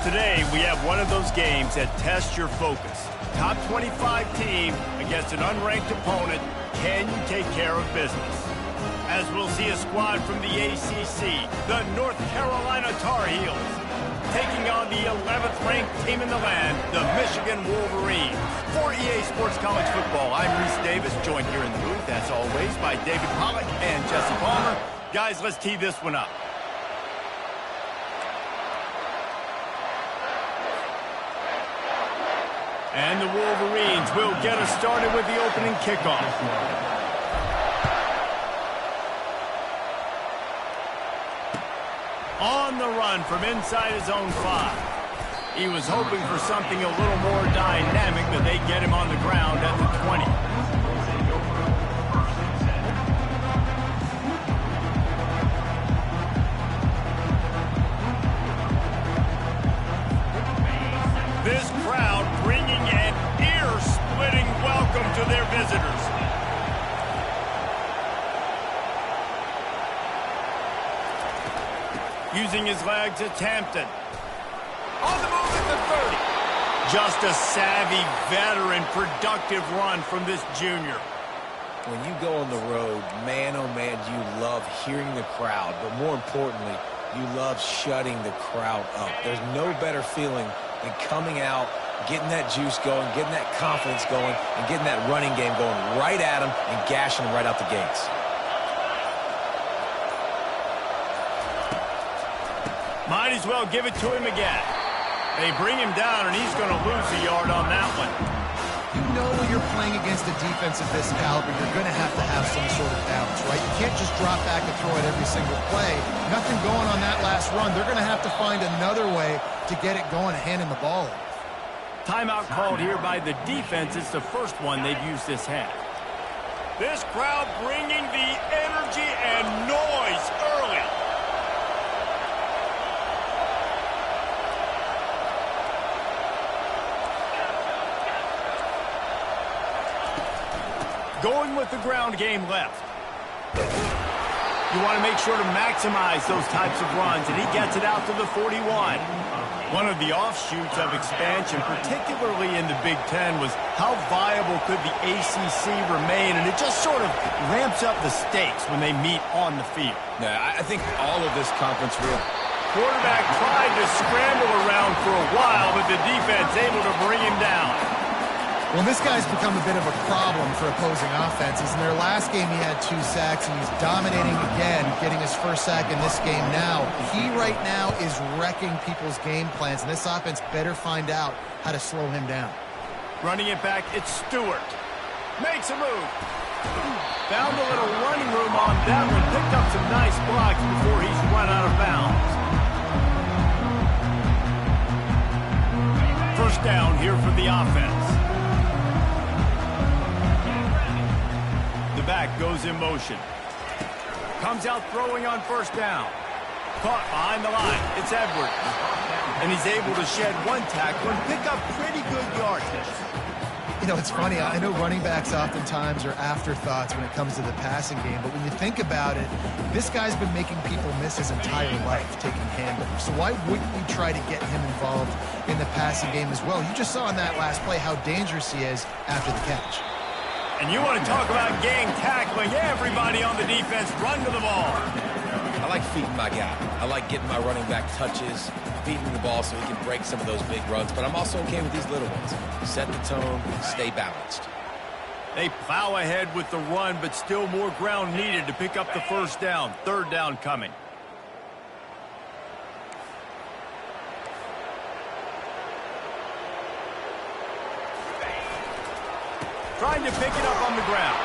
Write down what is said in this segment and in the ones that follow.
Today, we have one of those games that tests your focus. Top 25 team against an unranked opponent. Can you take care of business? As we'll see a squad from the ACC, the North Carolina Tar Heels, taking on the 11th ranked team in the land, the Michigan Wolverines. For EA Sports College Football, I'm Reese Davis, joined here in the booth, as always, by David Pollack and Jesse Palmer. Guys, let's tee this one up. And the Wolverines will get us started with the opening kickoff. On the run from inside his own 5. He was hoping for something a little more dynamic, but they get him on the ground at the 20. This crowd bringing an ear-splitting welcome to their visitors. Using his legs, it's Hampton. On the move at the 30. Just a savvy, veteran, productive run from this junior. When you go on the road, man, oh man, you love hearing the crowd. But more importantly, you love shutting the crowd up. There's no better feeling than coming out, getting that juice going, getting that confidence going, and getting that running game going right at them and gashing them right out the gates. Might as well give it to him again. They bring him down, and he's going to lose a yard on that one. You know when you're playing against a defense of this caliber, you're going to have some sort of balance, right? You can't just drop back and throw it every single play. Nothing going on that last run. They're going to have to find another way to get it going and handing the ball off. Timeout called here by the defense. It's the first one they've used this half. This crowd bringing the energy and noise early. Going with the ground game left. You want to make sure to maximize those types of runs, and he gets it out to the 41. One of the offshoots of expansion, particularly in the Big Ten, was how viable could the ACC remain, and it just sort of ramps up the stakes when they meet on the field. Yeah, I think all of this conference really... Quarterback tried to scramble around for a while, but the defense able to bring him down. Well, this guy's become a bit of a problem for opposing offenses. In their last game, he had 2 sacks, and he's dominating again, getting his first sack in this game now. He right now is wrecking people's game plans, and this offense better find out how to slow him down. Running it back, it's Stewart. Makes a move. Found a little running room on that one. Picked up some nice blocks before he's run out of bounds. First down here for the offense. The back goes in motion. Comes out throwing on first down. Caught behind the line. It's Edwards. And he's able to shed 1 tackle and pick up pretty good yardage. You know, it's funny. I know running backs oftentimes are afterthoughts when it comes to the passing game, but when you think about it, this guy's been making people miss his entire life taking handoffs. So why wouldn't you try to get him involved in the passing game as well? You just saw in that last play how dangerous he is after the catch. And you want to talk about gang tackling. Everybody on the defense run to the ball. I like feeding my guy. I like getting my running back touches, feeding the ball so he can break some of those big runs. But I'm also okay with these little ones. Set the tone, stay balanced. They plow ahead with the run, but still more ground needed to pick up the first down. Third down coming. Trying to pick it up on the ground.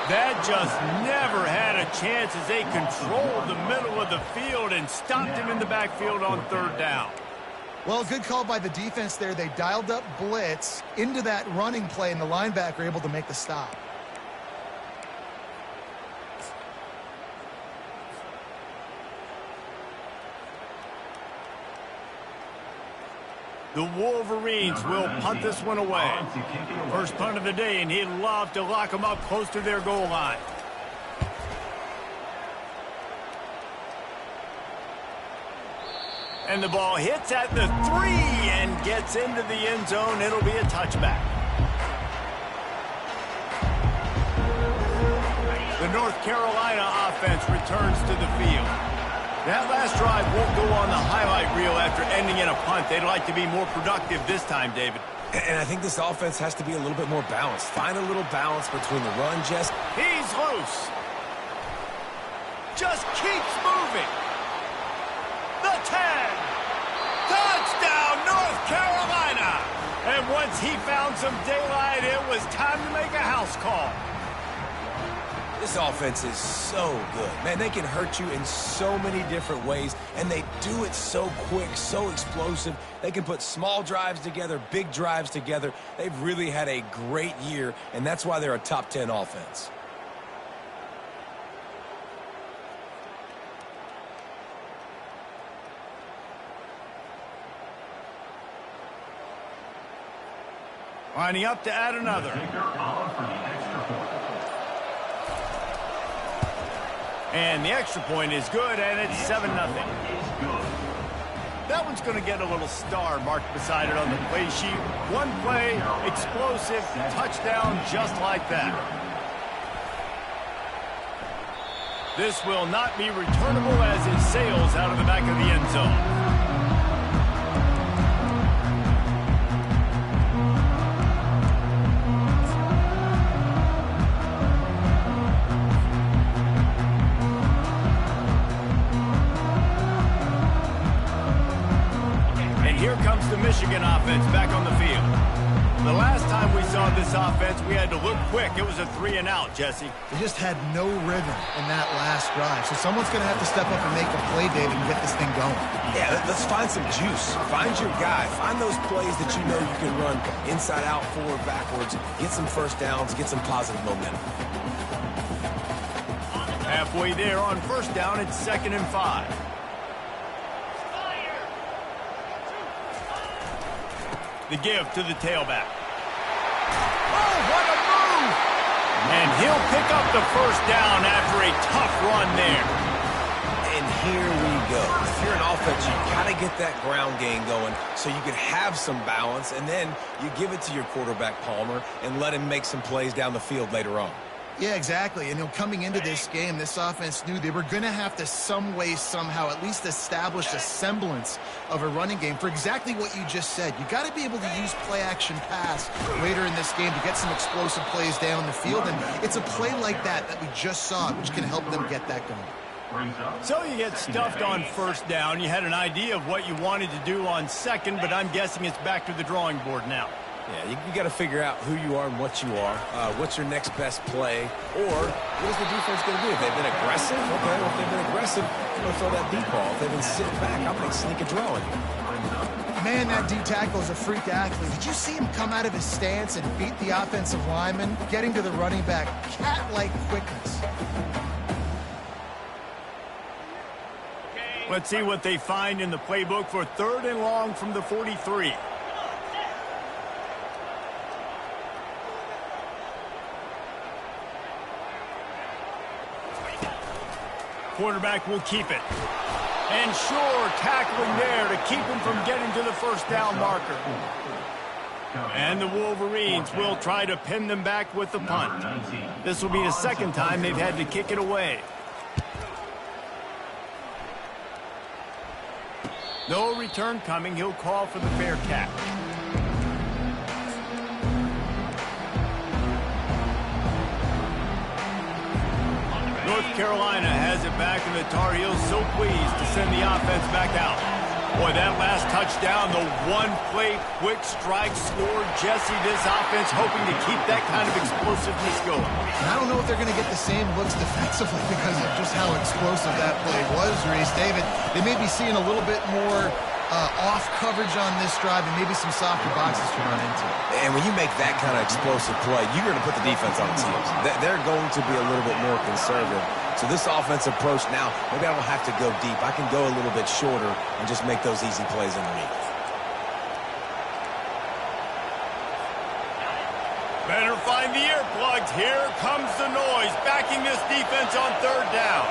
That just never had a chance as they controlled the middle of the field and stopped him in the backfield on third down. Well, good call by the defense there. They dialed up blitz into that running play, and the linebacker able to make the stop. The Wolverines will punt this one away. First punt of the day, and he'd love to lock them up close to their goal line. And the ball hits at the 3 and gets into the end zone. It'll be a touchback. The North Carolina offense returns to the field. That last drive won't go on the highlight reel after ending in a punt. They'd like to be more productive this time, David. And I think this offense has to be a little bit more balanced. Find a little balance between the run, Jess. He's loose. Just keeps moving. The 10. Touchdown, North Carolina. And once he found some daylight, it was time to make a house call. This offense is so good. Man, they can hurt you in so many different ways, and they do it so quick, so explosive. They can put small drives together, big drives together. They've really had a great year, and that's why they're a top 10 offense. Lining up to add another. And the extra point is good, and it's 7-0. That one's going to get a little star marked beside it on the play sheet. One play, explosive, touchdown, just like that. This will not be returnable as it sails out of the back of the end zone. Here comes the Michigan offense back on the field. The last time we saw this offense, we had to look quick. It was a 3 and out, Jesse. They just had no rhythm in that last drive. So someone's going to have to step up and make a play, David, and get this thing going. Yeah, let's find some juice. Find your guy. Find those plays that you know you can run inside out, forward, backwards. Get some first downs. Get some positive momentum. Halfway there on first down, it's 2nd and 5. The give to the tailback. Oh, what a move! And he'll pick up the first down after a tough run there. And here we go. If you're an offense, you got to get that ground game going so you can have some balance, and then you give it to your quarterback, Palmer, and let him make some plays down the field later on. Yeah, exactly. And coming into this game, this offense knew they were going to have to some way, somehow, at least establish a semblance of a running game for exactly what you just said. You got to be able to use play-action pass later in this game to get some explosive plays down the field. And it's a play like that we just saw, which can help them get that going. So you get stuffed on first down. You had an idea of what you wanted to do on second, but I'm guessing it's back to the drawing board now. Yeah, you got to figure out who you are and what you are. What's your next best play? Or what is the defense going to do? If they've been aggressive, okay, well, if they've been aggressive, I'm going to throw that deep ball. If they've been sitting back, I'm going to sneak a draw in here. Man, that D tackle is a freak athlete. Did you see him come out of his stance and beat the offensive lineman, getting to the running back? Cat-like quickness. Let's see what they find in the playbook for 3rd and long from the 43. Quarterback will keep it. And sure, tackling there to keep him from getting to the first down marker. And the Wolverines will try to pin them back with the punt. This will be the second time they've had to kick it away. No return coming. He'll call for the fair catch. North Carolina has it back, and the Tar Heels so pleased to send the offense back out. Boy, that last touchdown, the one-play quick strike scored. Jesse, this offense hoping to keep that kind of explosiveness going. And I don't know if they're going to get the same looks defensively because of just how explosive that play was, Reese. David, they may be seeing a little bit more off coverage on this drive and maybe some softer boxes to run into. And when you make that kind of explosive play, you're going to put the defense on its heels. They're going to be a little bit more conservative. So this offensive approach now, maybe I don't have to go deep. I can go a little bit shorter and just make those easy plays underneath. Better find the earplugs. Here comes the noise, backing this defense on 3rd down.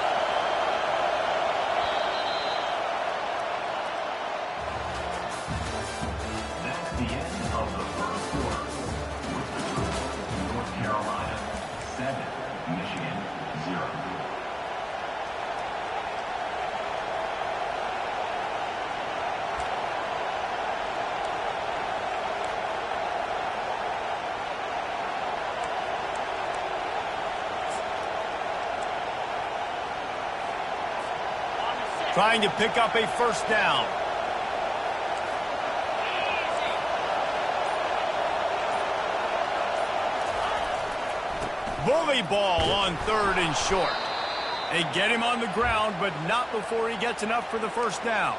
the end of the first quarter. North Carolina 7, Michigan 0. Trying to pick up a first down. Bully ball on 3rd and short. They get him on the ground, but not before he gets enough for the first down.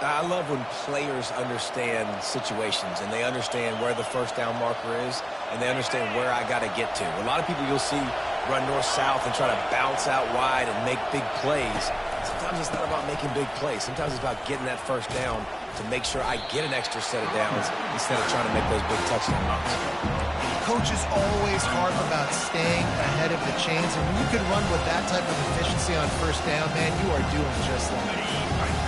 I love when players understand situations and they understand where the first down marker is and they understand where I got to get to. A lot of people you'll see run north-south and try to bounce out wide and make big plays. Sometimes it's not about making big plays. Sometimes it's about getting that first down to make sure I get an extra set of downs instead of trying to make those big touchdown runs. Coaches always harp about staying ahead of the chains, and when you can run with that type of efficiency on first down, man, you are doing just that.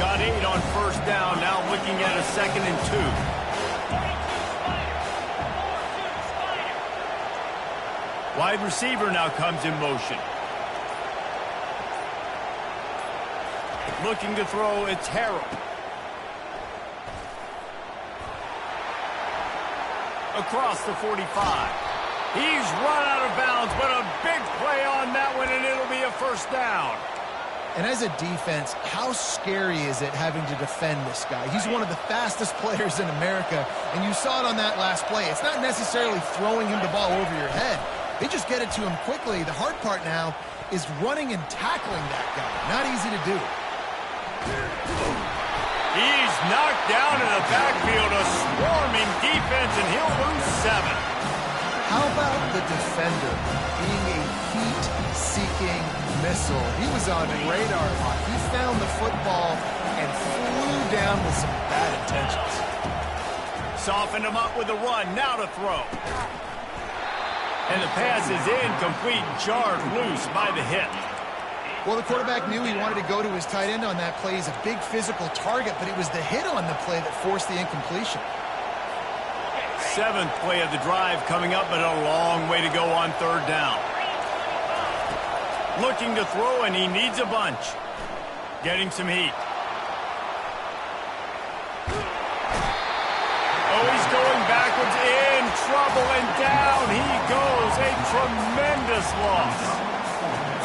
Got 8 on first down, now looking at a 2nd and 2. Wide receiver now comes in motion. Looking to throw, it's Harrell. Across the 45. He's run out of bounds, but a big play on that one, and it'll be a first down. And as a defense, how scary is it having to defend this guy? He's one of the fastest players in America, and you saw it on that last play. It's not necessarily throwing him the ball over your head. They just get it to him quickly. The hard part now is running and tackling that guy. Not easy to do. He's knocked down in the backfield, a swarming defense, and he'll lose 7. How about the defender being a heat-seeking missile? He was on radar lock. He found the football and flew down with some bad intentions. Softened him up with a run, now to throw. And the pass is incomplete, jarred loose by the hit. Well, the quarterback knew he wanted to go to his tight end on that play. He's a big physical target, but it was the hit on the play that forced the incompletion. 7th play of the drive coming up, but a long way to go on 3rd down. Looking to throw, and he needs a bunch. Getting some heat. Oh, he's going backwards, in trouble, and down he goes. A tremendous loss.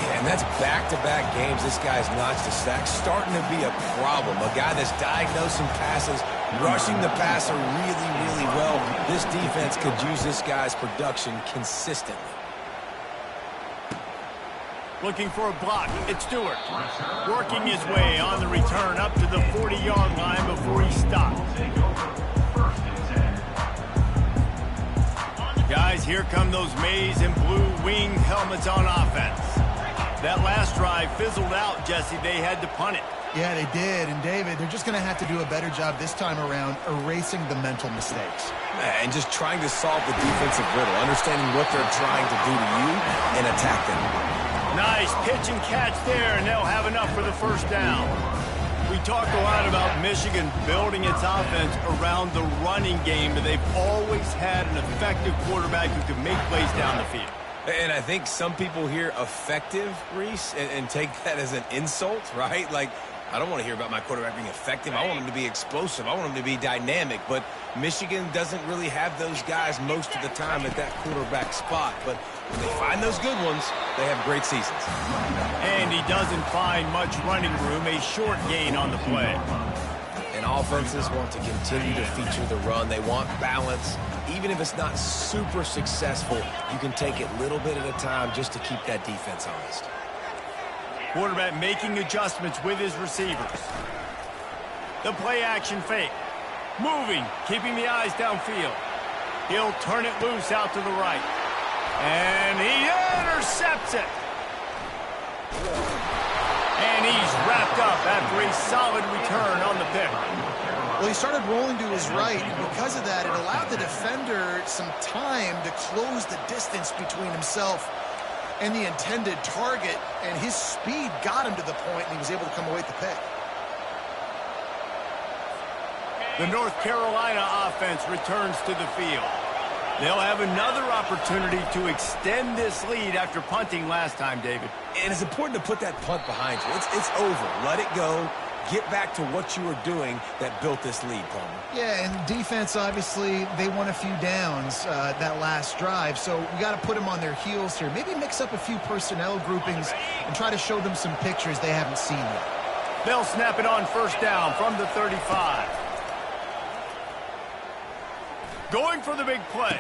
And that's back-to-back games this guy's notched a sack. Starting to be a problem. A guy that's diagnosing passes, rushing the passer really, really well. This defense could use this guy's production consistently. Looking for a block. It's Stewart. Working his way on the return up to the 40-yard line before he stops. Guys, here come those maize and blue wing helmets on offense. That last drive fizzled out, Jesse. They had to punt it. Yeah, they did. And, David, they're just going to have to do a better job this time around erasing the mental mistakes. And just trying to solve the defensive riddle, understanding what they're trying to do to you and attack them. Nice pitch and catch there, and they'll have enough for the first down. We talked a lot about Michigan building its offense around the running game, but they've always had an effective quarterback who can make plays down the field. And I think some people hear effective, Reese, and take that as an insult, right? Like, I don't want to hear about my quarterback being effective. I want him to be explosive. I want him to be dynamic. But Michigan doesn't really have those guys most of the time at that quarterback spot. But when they find those good ones, they have great seasons. And he doesn't find much running room, a short gain on the play. And offenses want to continue to feature the run. They want balance. Even if it's not super successful, you can take it little bit at a time just to keep that defense honest. Quarterback making adjustments with his receivers. The play action fake. Moving, keeping the eyes downfield. He'll turn it loose out to the right. And he intercepts it. And he's wrapped up after a solid return on the pick. Well, he started rolling to his right, and because of that, it allowed the defender some time to close the distance between himself and the intended target, and his speed got him to the point, and he was able to come away with the pick. The North Carolina offense returns to the field. They'll have another opportunity to extend this lead after punting last time, David. And it's important to put that punt behind you. It's over. Let it go. Get back to what you were doing that built this lead, Palmer. Yeah, and defense, obviously, they won a few downs that last drive, so we got to put them on their heels here. Maybe mix up a few personnel groupings and try to show them some pictures they haven't seen yet. They'll snap it on first down from the 35. Going for the big play.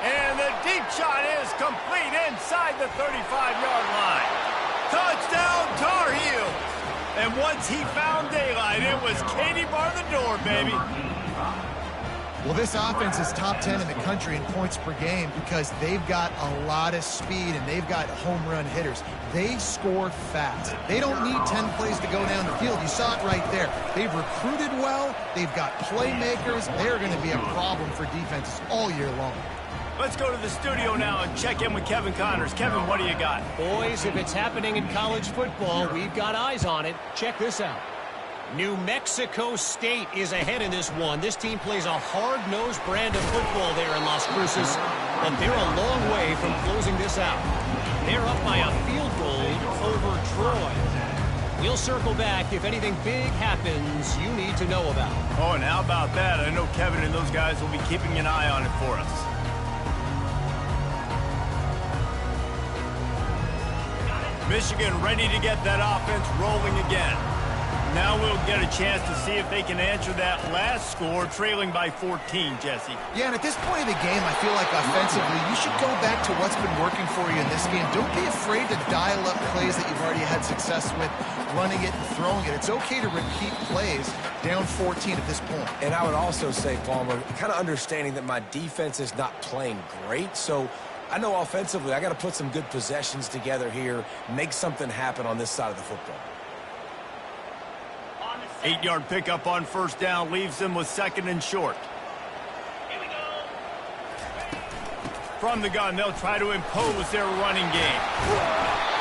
And the deep shot is complete inside the 35-yard line. Touchdown, Tar Heels. And once he found daylight, it was Katie bar the door, baby. Well, this offense is top 10 in the country in points per game because they've got a lot of speed and they've got home run hitters. They score fast. They don't need 10 plays to go down the field. You saw it right there. They've recruited well. They've got playmakers. They're going to be a problem for defenses all year long. Let's go to the studio now and check in with Kevin Connors. Kevin, what do you got? Boys, if it's happening in college football, we've got eyes on it. Check this out. New Mexico State is ahead in this one. This team plays a hard-nosed brand of football there in Las Cruces, but they're a long way from closing this out. They're up by a field goal over Troy. We'll circle back if anything big happens you need to know about. Oh, and how about that? I know Kevin and those guys will be keeping an eye on it for us. Michigan ready to get that offense rolling again. Now we'll get a chance to see if they can answer that last score, trailing by 14, Jesse. Yeah, and at this point of the game, I feel like offensively, you should go back to what's been working for you in this game. Don't be afraid to dial up plays that you've already had success with, running it and throwing it. It's okay to repeat plays down 14 at this point. And I would also say, Palmer, kind of understanding that my defense is not playing great, so I know offensively I got to put some good possessions together here, make something happen on this side of the football. 8-yard pickup on first down leaves them with second and short. Here we go. From the gun, they'll try to impose their running game.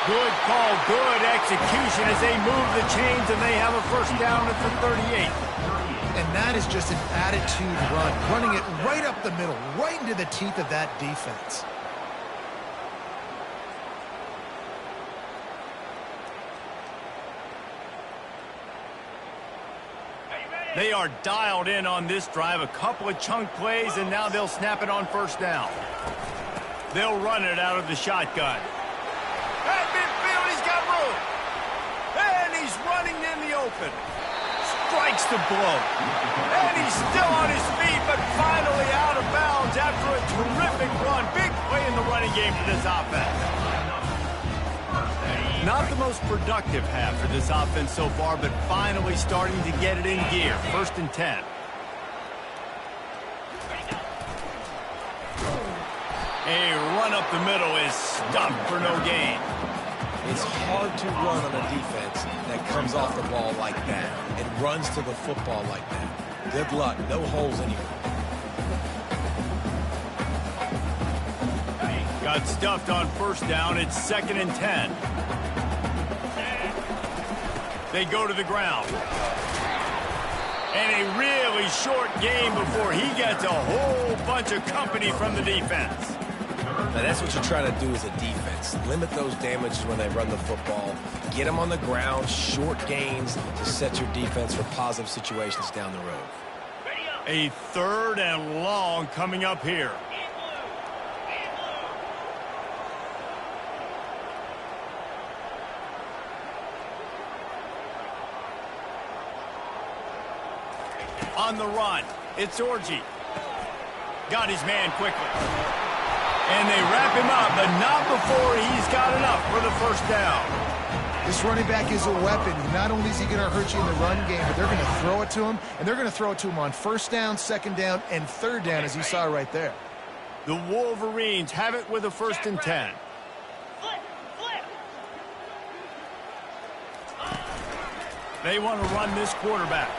Good call, good execution as they move the chains, and they have a first down at the 38. And that is just an attitude run, running it right up the middle, right into the teeth of that defense. They are dialed in on this drive. A couple of chunk plays, and now they'll snap it on first down. They'll run it out of the shotgun. At midfield, he's got room. And he's running in the open. Strikes the blow. And he's still on his feet, but finally out of bounds after a terrific run. Big play in the running game for this offense. Not the most productive half for this offense so far, but finally starting to get it in gear. First and 10. A run up the middle is stuffed for no gain. It's hard to run on a defense that comes off the ball like that and runs to the football like that. Good luck. No holes anywhere. Got stuffed on first down. It's second and 10. They go to the ground. And a really short game before he gets a whole bunch of company from the defense. Now that's what you're trying to do as a defense. Limit those damages when they run the football. Get them on the ground, short gains to set your defense for positive situations down the road. A third and long coming up here. On the run, it's Orji. Got his man quickly. And they wrap him up, but not before he's got enough for the first down. This running back is a weapon. Not only is he going to hurt you in the run game, but they're going to throw it to him, and they're going to throw it to him on first down, second down, and third down, as you saw right there. The Wolverines have it with a first and 10. They want to run this quarterback.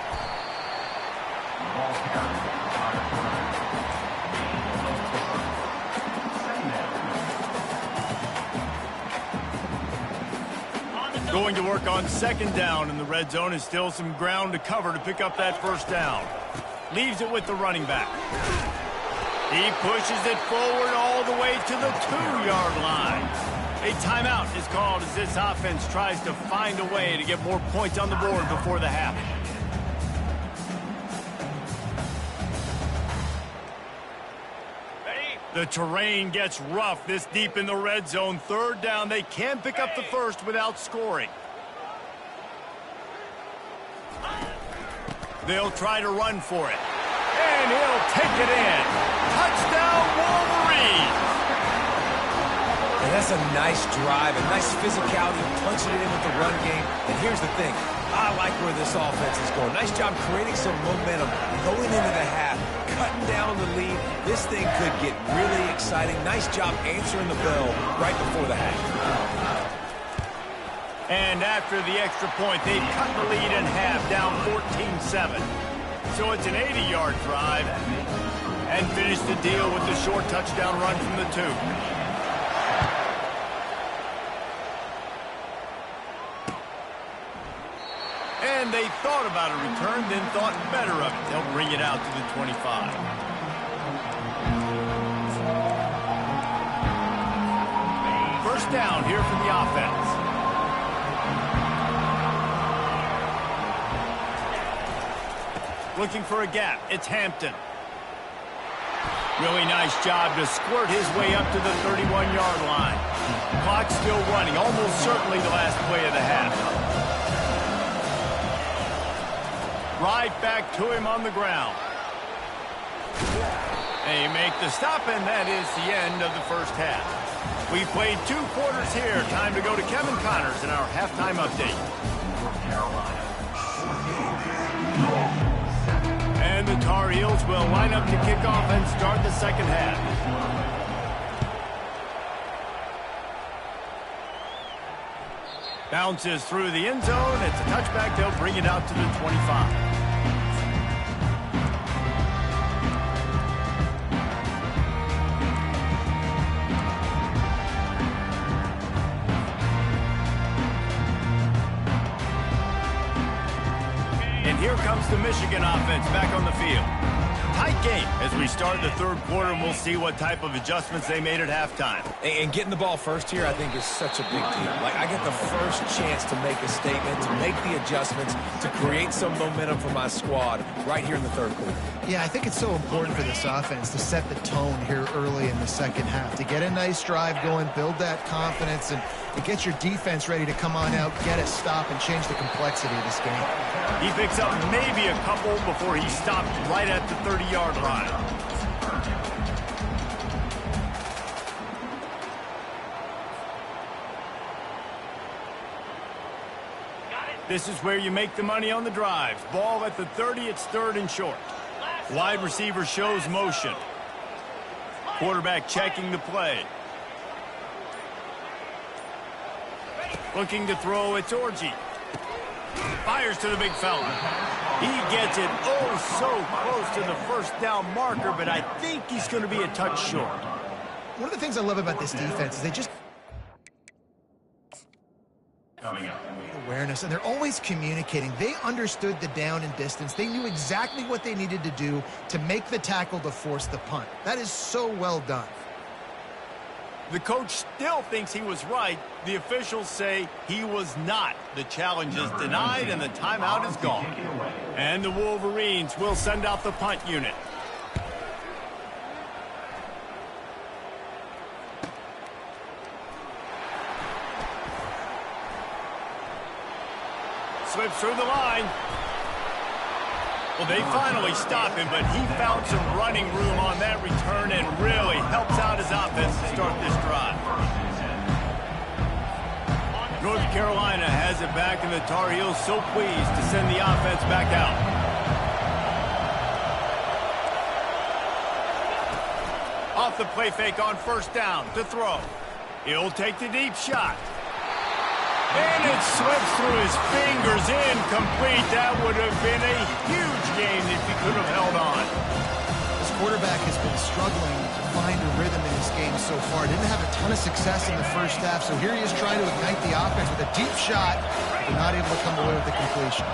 Going to work on second down, and the red zone is still some ground to cover to pick up that first down. Leaves it with the running back. He pushes it forward all the way to the 2-yard line. A timeout is called as this offense tries to find a way to get more points on the board before the half. The terrain gets rough this deep in the red zone. Third down, they can pick up the first without scoring. They'll try to run for it. And he'll take it in. Touchdown, Wolverine! And that's a nice drive, a nice physicality, punching it in with the run game. And here's the thing. I like where this offense is going. Nice job creating some momentum going into the half, cutting down the lead. This thing could get really exciting. Nice job answering the bell right before the half. And after the extra point, they've cut the lead in half, down 14-7. So it's an 80-yard drive, and finish the deal with the short touchdown run from the 2. And they thought about a return, then thought better of it. They'll bring it out to the 25. First down here for the offense. Looking for a gap. It's Hampton. Really nice job to squirt his way up to the 31-yard line. Clock still running, almost certainly the last play of the half. Right back to him on the ground. They make the stop, and that is the end of the first half. We played 2 quarters here. Time to go to Kevin Connors in our halftime update. And the Tar Heels will line up to kick off and start the second half. Bounces through the end zone. It's a touchback. They'll bring it out to the 25. Here comes the Michigan offense back on the field. Tight game as we start the third quarter, and we'll see what type of adjustments they made at halftime. And getting the ball first here, I think, is such a big deal. Like, I get the first chance to make a statement, to make the adjustments, to create some momentum for my squad right here in the third quarter. Yeah, I think it's so important for this offense to set the tone here early in the second half, to get a nice drive going, build that confidence, and to get your defense ready to come on out, get a stop, and change the complexity of this game. He picks up maybe a couple before he stopped right at the 30-yard line. This is where you make the money on the drives. Ball at the 30, it's third and short. Wide receiver shows motion. Quarterback checking the play. Looking to throw, it's Orji. Fires to the big fella. He gets it oh so close to the first down marker, but I think he's going to be a touch short. One of the things I love about this defense is they just awareness, and they're always communicating. They understood the down and distance. They knew exactly what they needed to do to make the tackle to force the punt. That is so well done. The coach still thinks he was right. The officials say he was not. The challenge is denied, and the timeout is gone. And the Wolverines will send out the punt unit. Slips through the line. Well, they finally stop him, but he found some running room on that return and really helps out his offense to start this drive. North Carolina has it back, and the Tar Heels so pleased to send the offense back out. Off the play fake on first down to throw. He'll take the deep shot. And it slips through his fingers, incomplete. That would have been a huge game if he could have held on. This quarterback has been struggling to find a rhythm in his game so far. Didn't have a ton of success in the first half, so here he is trying to ignite the offense with a deep shot, but they're not able to come away with the completion.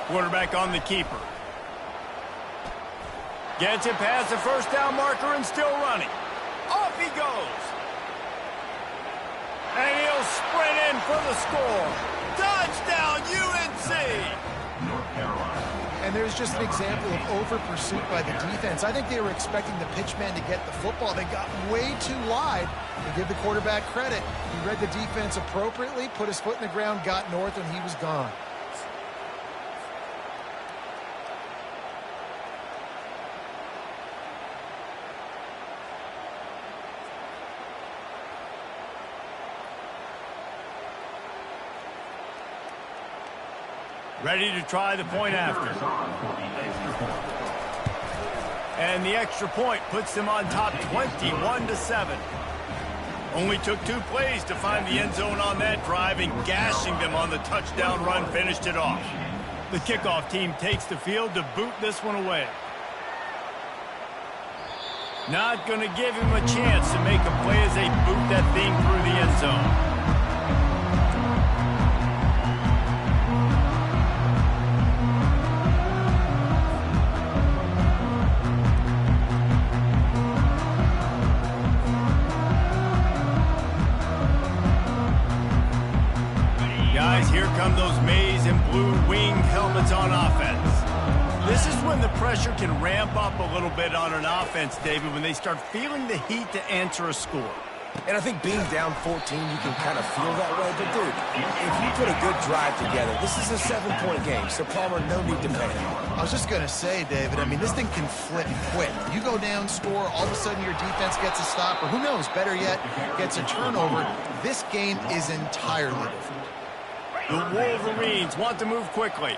Quarterback on the keeper. Gets it past the first down marker and still running. Off he goes. And he'll sprint in for the score. Touchdown, UNC! North Carolina. And there's just an example of over-pursuit by the defense. I think they were expecting the pitchman to get the football. They got way too wide. To give the quarterback credit, he read the defense appropriately, put his foot in the ground, got north, and he was gone. Ready to try the point after. And the extra point puts them on top 21-7. Only took 2 plays to find the end zone on that drive, and gashing them on the touchdown run finished it off. The kickoff team takes the field to boot this one away. Not going to give him a chance to make a play as they boot that thing through the end zone. Here come those maize and blue wing helmets on offense. This is when the pressure can ramp up a little bit on an offense, David, when they start feeling the heat to answer a score. And I think being down 14, you can kind of feel that way. But, dude, if you put a good drive together, this is a 7-point game. So, Palmer, no need to panic. I was just going to say, David, I mean, this thing can flip quick. You go down, score, all of a sudden your defense gets a stop, or who knows, better yet, gets a turnover. This game is entirely different. The Wolverines want to move quickly.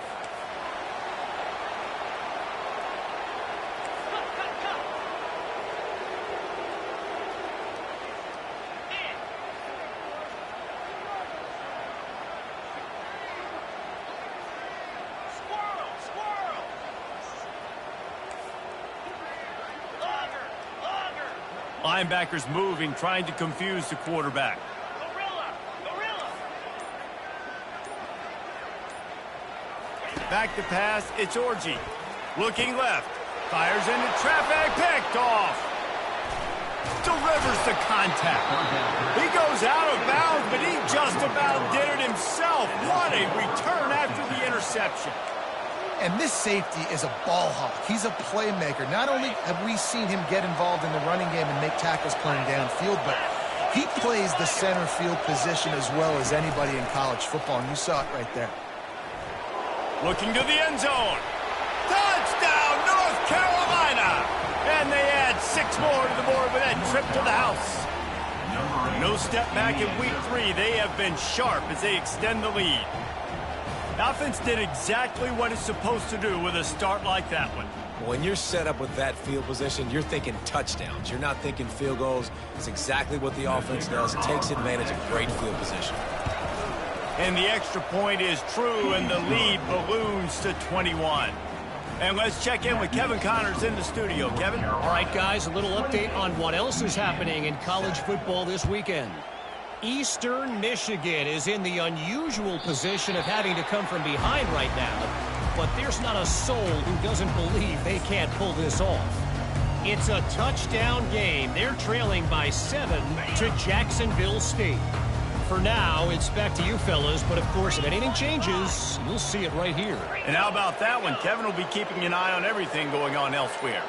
Linebackers moving, trying to confuse the quarterback. Back to pass, it's Orji. Looking left. Fires into traffic, picked off. Delivers the contact. He goes out of bounds, but he just about did it himself. What a return after the interception. And this safety is a ball hawk. He's a playmaker. Not only have we seen him get involved in the running game and make tackles playing downfield, but he plays the center field position as well as anybody in college football, and you saw it right there. Looking to the end zone. Touchdown, North Carolina! And they add 6 more to the board with that trip to the house. No step back in week 3. They have been sharp as they extend the lead. The offense did exactly what it's supposed to do with a start like that one. When you're set up with that field position, you're thinking touchdowns. You're not thinking field goals. It's exactly what the offense does. It takes advantage of great field position. And the extra point is true, and the lead balloons to 21. And let's check in with Kevin Connors in the studio. Kevin? All right, guys, a little update on what else is happening in college football this weekend. Eastern Michigan is in the unusual position of having to come from behind right now, but there's not a soul who doesn't believe they can't pull this off. It's a touchdown game. They're trailing by 7 to Jacksonville State. For now, it's back to you fellas, but of course, if anything changes, you'll see it right here. And how about that one? Kevin will be keeping an eye on everything going on elsewhere.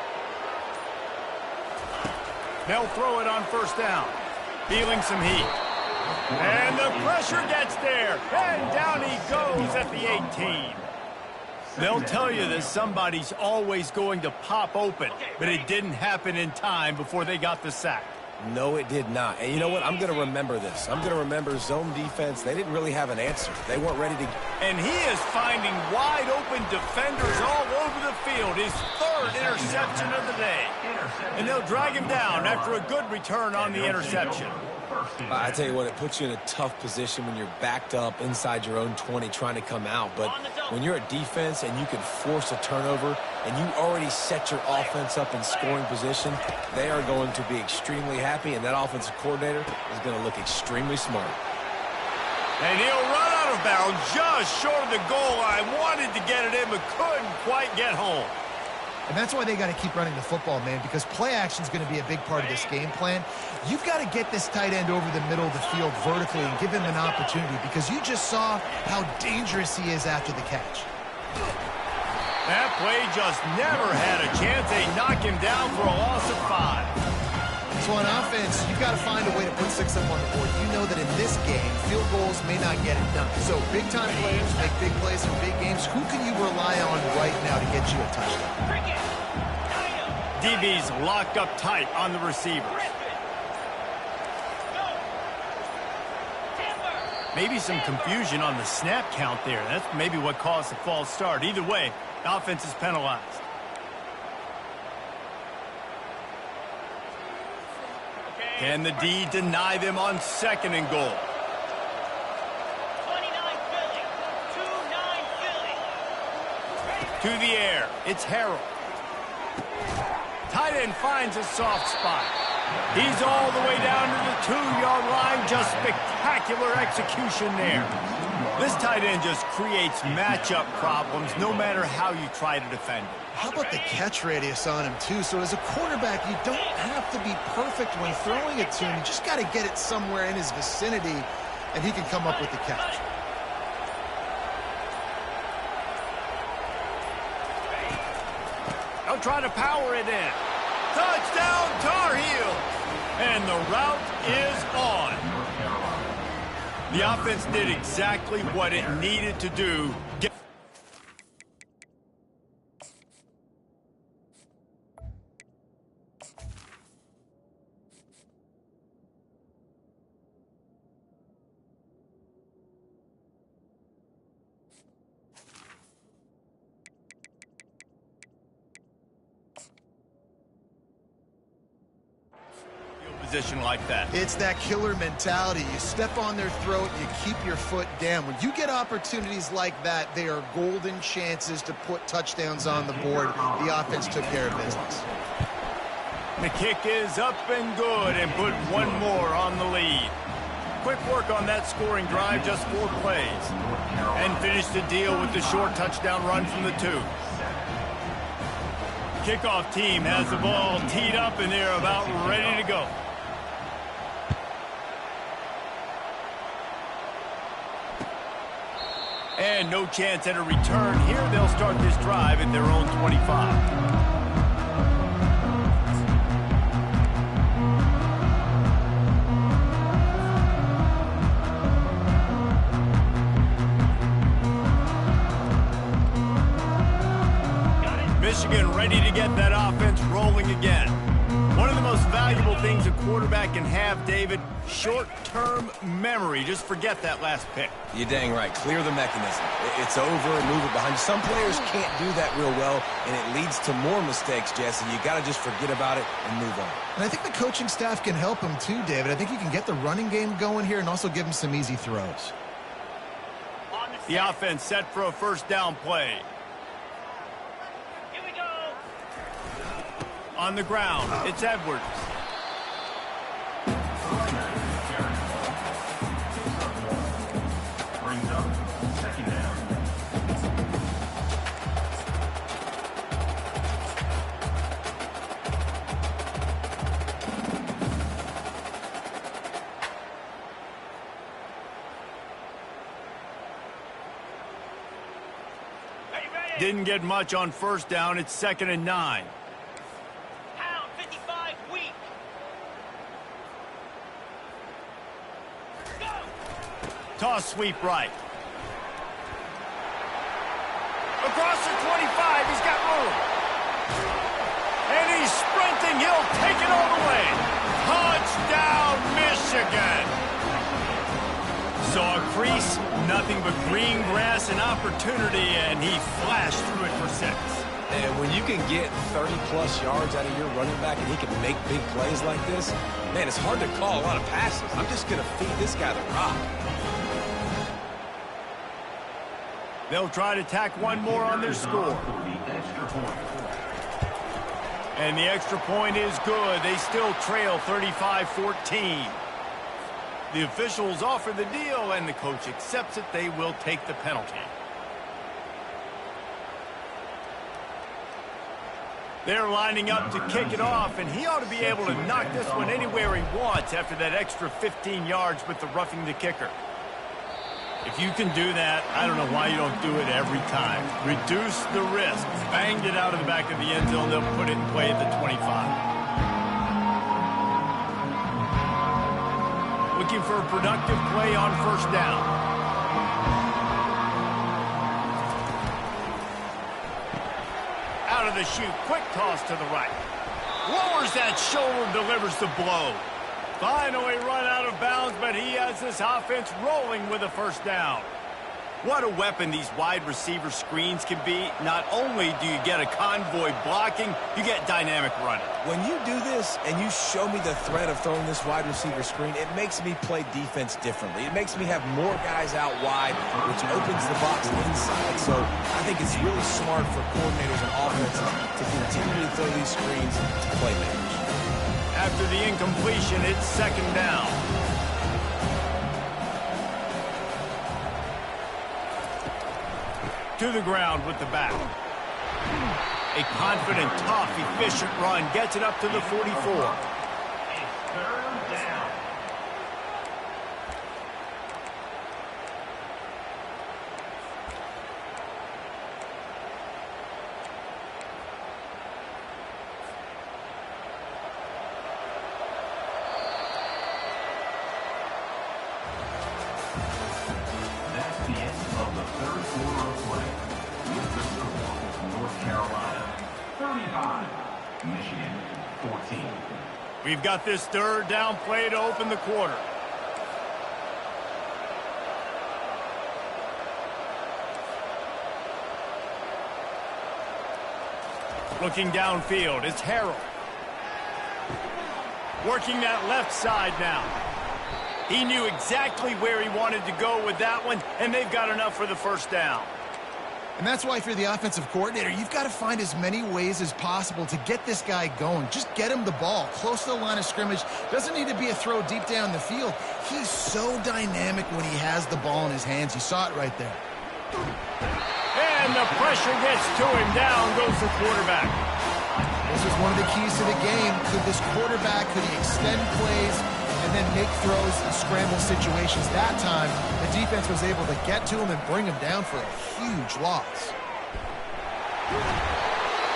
They'll throw it on first down. Feeling some heat. And the pressure gets there. And down he goes at the 18. They'll tell you that somebody's always going to pop open, but it didn't happen in time before they got the sack. No, it did not. And you know what? I'm going to remember this. I'm going to remember zone defense. They didn't really have an answer. They weren't ready to... And he is finding wide-open defenders all over the field. His 3rd interception of the day. And they'll drag him down after a good return on the interception. I tell you what, it puts you in a tough position when you're backed up inside your own 20 trying to come out. But when you're a defense and you can force a turnover and you already set your offense up in scoring position, they are going to be extremely happy, and that offensive coordinator is going to look extremely smart. And he'll run out of bounds just short of the goal line. Wanted to get it in, but couldn't quite get home. And that's why they got to keep running the football, man, because play action is going to be a big part of this game plan. You've got to get this tight end over the middle of the field vertically and give him an opportunity, because you just saw how dangerous he is after the catch. That play just never had a chance. They knock him down for a loss of 5. So on offense, you've got to find a way to put 6 up on the board. You know that in this game, field goals may not get it done. So big-time players make big plays in big games. Who can you rely on right now to get you a touchdown? DB's locked up tight on the receivers. Maybe some confusion on the snap count there. That's maybe what caused the false start. Either way, the offense is penalized. Can the D deny them on 2nd and goal? 29 Philly. 2-9 Philly. To the air. It's Harold. Tight end finds a soft spot. He's all the way down to the 2-yard line. Just spectacular execution there. This tight end just creates matchup problems no matter how you try to defend it. How about the catch radius on him, too? So as a quarterback, you don't have to be perfect when throwing it to him. You just got to get it somewhere in his vicinity, and he can come up with the catch. They'll try to power it in. Touchdown, Tar Heels! And the route is on. The offense did exactly what it needed to do. Position like that. It's that killer mentality. You step on their throat, you keep your foot down. When you get opportunities like that, they are golden chances to put touchdowns on the board. The offense took care of business. The kick is up and good, and put one more on the lead. Quick work on that scoring drive, just 4 plays. And finished the deal with the short touchdown run from the 2. Kickoff team has the ball teed up, and they're about ready to go. And no chance at a return here. They'll start this drive at their own 25. Michigan ready to get that offense rolling again. One of the most valuable things a quarterback can have, David, short-term memory. Just forget that last pick. You're dang right. Clear the mechanism. It's over and move it behind you. Some players can't do that real well, and it leads to more mistakes, Jesse. You got to just forget about it and move on. And I think the coaching staff can help him too, David. I think you can get the running game going here and also give him some easy throws. The offense set for a first down play. On the ground, it's Edwards. Brings up 2nd down. Didn't get much on first down. It's 2nd and 9. Toss sweep right. Across the 25, he's got room. And he's sprinting, he'll take it all the way. Touchdown, Michigan. Saw a crease, nothing but green grass and opportunity, and he flashed through it for 6. And when you can get 30-plus yards out of your running back and he can make big plays like this, man, it's hard to call a lot of passes. I'm just going to feed this guy the rock. They'll try to tack one more on their score. And the extra point is good. They still trail 35-14. The officials offer the deal, and the coach accepts it. They will take the penalty. They're lining up to kick it off, and he ought to be able to knock this one anywhere he wants after that extra 15 yards with the roughing the kicker. If you can do that, I don't know why you don't do it every time. Reduce the risk. Banged it out of the back of the end zone. They'll put it in play at the 25. Looking for a productive play on first down. Out of the chute, quick toss to the right. Lowers that shoulder, delivers the blow. Finally run out of bounds, but he has this offense rolling with a first down. What a weapon these wide receiver screens can be. Not only do you get a convoy blocking, you get dynamic running. When you do this and you show me the threat of throwing this wide receiver screen, it makes me play defense differently. It makes me have more guys out wide, which opens the box inside. So I think it's really smart for coordinators and offenses to continually throw these screens to playmakers. After the incompletion, it's second down. To the ground with the back. A confident, tough, efficient run gets it up to the 44. That's the end of the third quarter of play. With the score, North Carolina 35, Michigan 14. We've got this third down play to open the quarter. Looking downfield, it's Harrell. Working that left side now. He knew exactly where he wanted to go with that one, and they've got enough for the first down. And that's why if you're the offensive coordinator, you've got to find as many ways as possible to get this guy going. Just get him the ball close to the line of scrimmage. Doesn't need to be a throw deep down the field. He's so dynamic when he has the ball in his hands. You saw it right there. And the pressure gets to him. Down goes the quarterback. This was one of the keys to the game. Could this quarterback, could he extend plays and then make throws in scramble situations? That time, the defense was able to get to him and bring him down for a huge loss.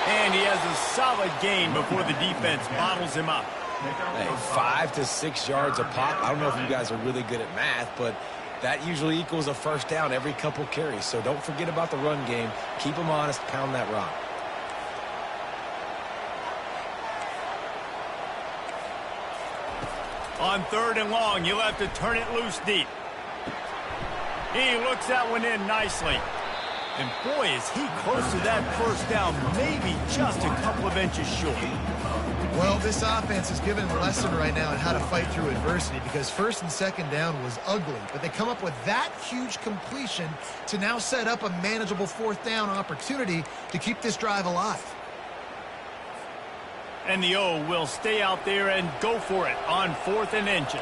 And he has a solid gain before the defense bottles him up. Hey, 5 to 6 yards a pop. I don't know if you guys are really good at math, but that usually equals a first down every couple carries. So don't forget about the run game. Keep them honest, pound that rock. On third and long, you'll have to turn it loose deep. He looks that one in nicely. And boy, is he close to that first down, maybe just a couple of inches short. Well, this offense is given a lesson right now on how to fight through adversity, because first and second down was ugly, but they come up with that huge completion to now set up a manageable fourth down opportunity to keep this drive alive. And the O will stay out there and go for it on 4th and inches.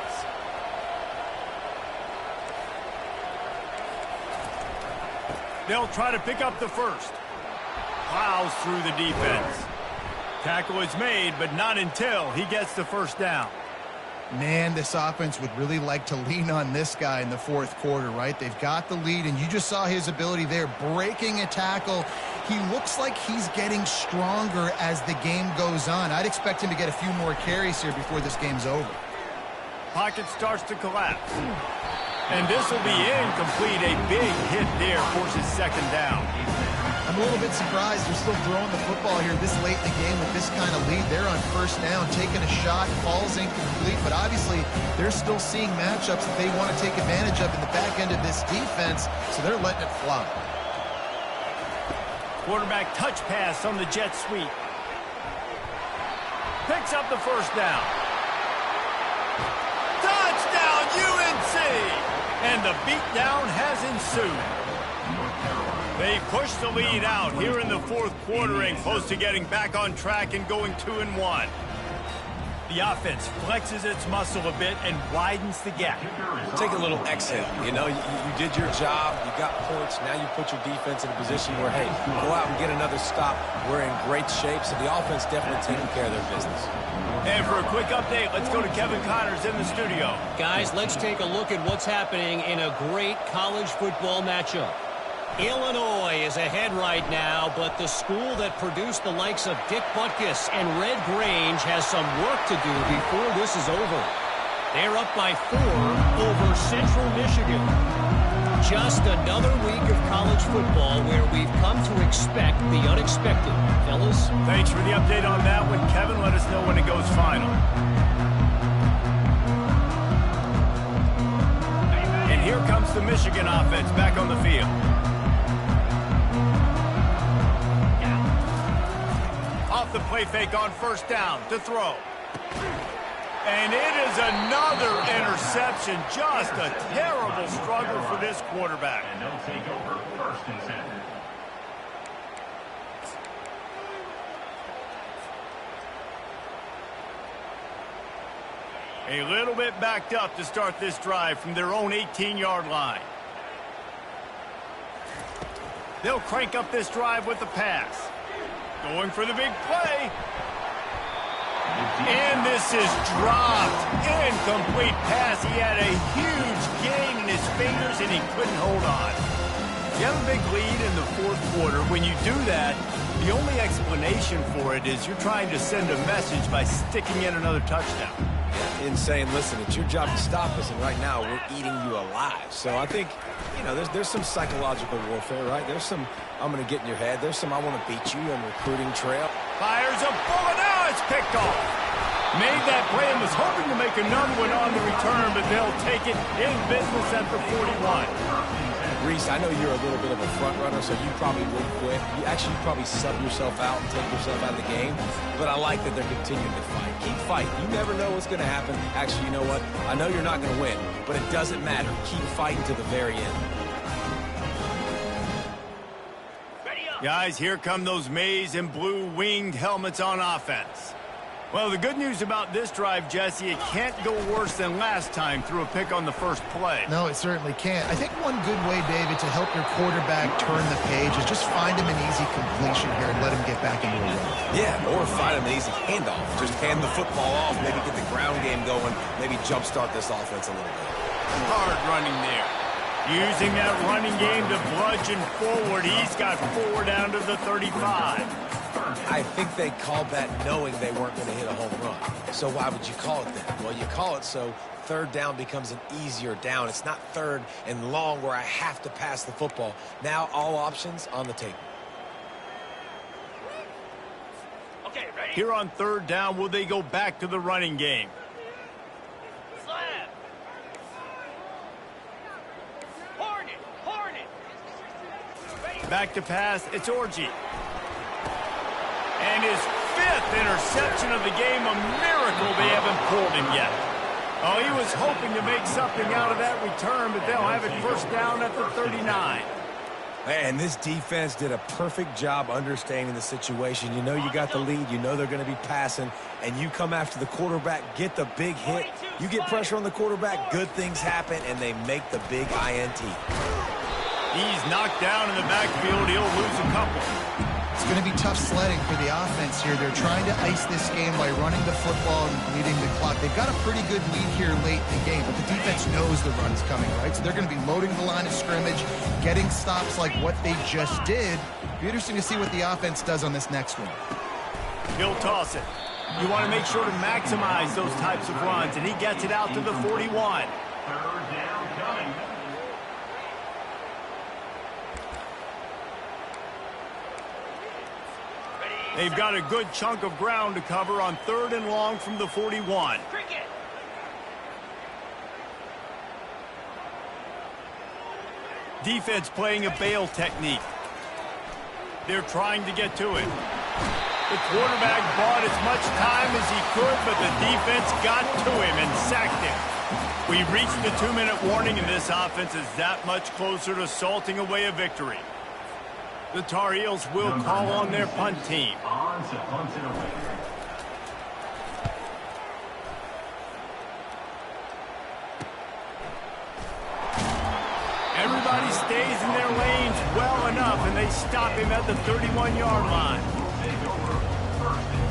They'll try to pick up the first. Plows through the defense. Tackle is made, but not until he gets the first down. Man, this offense would really like to lean on this guy in the fourth quarter, right? They've got the lead, and you just saw his ability there, breaking a tackle. He looks like he's getting stronger as the game goes on. I'd expect him to get a few more carries here before this game's over. Pocket starts to collapse. And this will be incomplete. A big hit there forces second down. I'm a little bit surprised they're still throwing the football here this late in the game with this kind of lead. They're on first down, taking a shot, falls incomplete, but obviously they're still seeing matchups that they want to take advantage of in the back end of this defense, so they're letting it fly. Quarterback touch pass on the jet sweep. Picks up the first down. Touchdown, UNC! And the beatdown has ensued. They push the lead out here in the fourth quarter and close to getting back on track and going 2-1. The offense flexes its muscle a bit and widens the gap. Take a little exhale. You know, you did your job. You got points. Now you put your defense in a position where, hey, go out and get another stop. We're in great shape, so the offense definitely taking care of their business. And for a quick update, let's go to Kevin Connors in the studio. Guys, let's take a look at what's happening in a great college football matchup. Illinois is ahead right now, but the school that produced the likes of Dick Butkus and Red Grange has some work to do before this is over. They're up by 4 over Central Michigan. Just another week of college football where we've come to expect the unexpected. Fellas? Thanks for the update on that one, Kevin. Let us know when it goes final. And here comes the Michigan offense back on the field. Off the play fake on first down to throw. And it is another interception. Just a terrible struggle for this quarterback. And they'll take over 1st and 10. A little bit backed up to start this drive from their own 18-yard line. They'll crank up this drive with the pass. Going for the big play. And this is dropped. Incomplete pass. He had a huge gain in his fingers, and he couldn't hold on. You have a big lead in the fourth quarter. When you do that, the only explanation for it is you're trying to send a message by sticking in another touchdown. In saying, listen, it's your job to stop us, and right now we're eating you alive. So I think, you know, there's some psychological warfare, right? There's some, I'm going to get in your head. There's some, I want to beat you on recruiting trail. Fires a bullet. Now it's picked off. Made that play and was hoping to make another one on the return, but they'll take it in business at the 41. Reese, I know you're a little bit of a front runner, so you probably would quit. You probably sub yourself out and take yourself out of the game. But I like that they're continuing to fight. Keep fighting. You never know what's going to happen. Actually, you know what? I know you're not going to win, but it doesn't matter. Keep fighting to the very end. Guys, here come those maize and blue winged helmets on offense. Well, the good news about this drive, Jesse, it can't go worse than last time through a pick on the first play. No, it certainly can't. I think one good way, David, to help your quarterback turn the page is just find him an easy completion here and let him get back into a run. Yeah, or find him an easy handoff. Just hand the football off, maybe get the ground game going, maybe jumpstart this offense a little bit. Hard running there. Using that running game to bludgeon forward. He's got 4 down to the 35. I think they called that knowing they weren't going to hit a home run. So why would you call it that? Well, you call it so third down becomes an easier down. It's not third and long where I have to pass the football. Now all options on the table. Okay, ready? Here on third down, will they go back to the running game? Slam. Hornet. Ready? Back to pass, it's Orji. And his 5th interception of the game, a miracle they haven't pulled him yet. Oh, he was hoping to make something out of that return, but they'll have it first down at the 39. And this defense did a perfect job understanding the situation. You know you got the lead. You know they're going to be passing. And you come after the quarterback, get the big hit. You get pressure on the quarterback, good things happen, and they make the big INT. He's knocked down in the backfield. He'll lose a couple. It's going to be tough sledding for the offense here. They're trying to ice this game by running the football and bleeding the clock. They've got a pretty good lead here late in the game, but the defense knows the run's coming, right? So they're going to be loading the line of scrimmage, getting stops like what they just did. Be interesting to see what the offense does on this next one. He'll toss it. You want to make sure to maximize those types of runs, and he gets it out to the 41. 3rd down coming. They've got a good chunk of ground to cover on 3rd and long from the 41. Cricket. Defense playing a bail technique. They're trying to get to him. The quarterback bought as much time as he could, but the defense got to him and sacked him. We reached the 2-minute warning, and this offense is that much closer to salting away a victory. The Tar Heels will call on their punt team. On to punt it away. Everybody stays in their lanes well enough, and they stop him at the 31-yard line. Take over. 1st and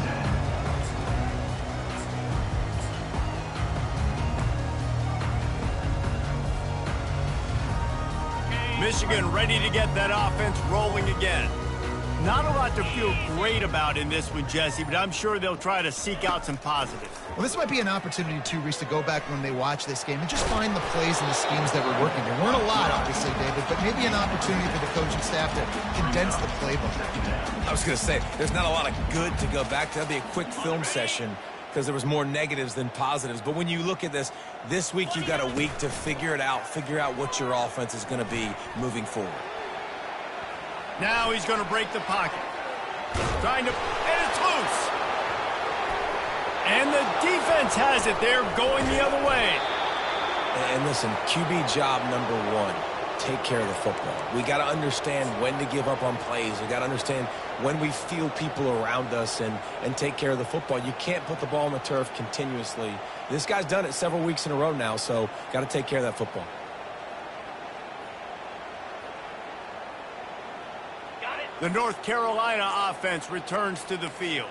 10. Michigan ready to get that offense rolling again. Not a lot to feel great about in this one, Jesse, but I'm sure they'll try to seek out some positives. Well, this might be an opportunity, too, Reese, to go back when they watch this game and just find the plays and the schemes that were working. There weren't a lot, obviously, David, but maybe an opportunity for the coaching staff to condense the playbook. I was going to say, there's not a lot of good to go back to. That'd be a quick film session because there was more negatives than positives. But when you look at this week you've got a week to figure it out, figure out what your offense is going to be moving forward. Now he's going to break the pocket. And it's loose. And the defense has it. They're going the other way. And listen, QB job number one, take care of the football. We got to understand when to give up on plays. We got to understand when we feel people around us and take care of the football. You can't put the ball on the turf continuously. This guy's done it several weeks in a row now, so got to take care of that football. The North Carolina offense returns to the field.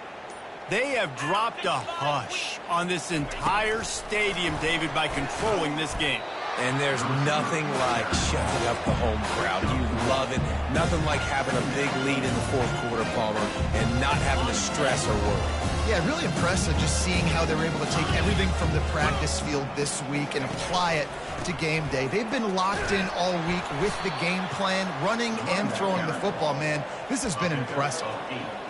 They have dropped a hush on this entire stadium, David, by controlling this game. And there's nothing like shutting up the home crowd. You love it. Nothing like having a big lead in the 4th quarter, Palmer, and not having to stress or worry. Yeah, really impressive just seeing how they were able to take everything from the practice field this week and apply it to game day. They've been locked in all week with the game plan, running and throwing the football, man. This has been impressive.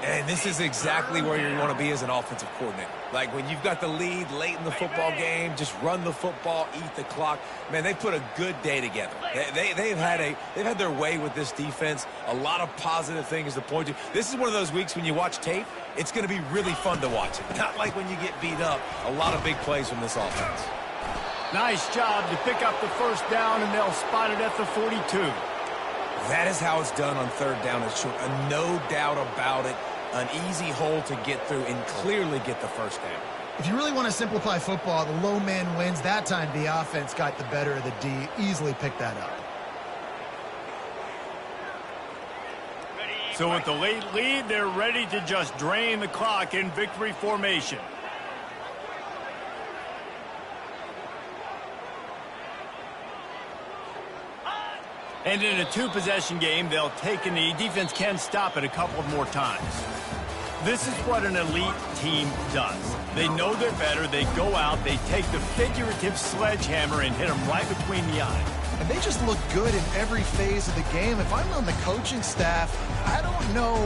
And this is exactly where you want to be as an offensive coordinator. Like when you've got the lead late in the football game, just run the football, eat the clock. Man, they put a good day together. They've had their way with this defense. A lot of positive things to point to. This is one of those weeks when you watch tape, it's going to be really fun to watch it. Not like when you get beat up. A lot of big plays from this offense. Nice job to pick up the first down, and they'll spot it at the 42. That is how it's done on 3rd down and short. No doubt about it. An easy hole to get through and clearly get the first down. If you really want to simplify football, the low man wins. That time the offense got the better of the D. Easily picked that up. So with the late lead, they're ready to just drain the clock in victory formation. And in a 2-possession game, they'll take a knee. Defense can stop it a couple more times. This is what an elite team does. They know they're better. They go out. They take the figurative sledgehammer and hit them right between the eyes. And they just look good in every phase of the game. If I'm on the coaching staff, I don't know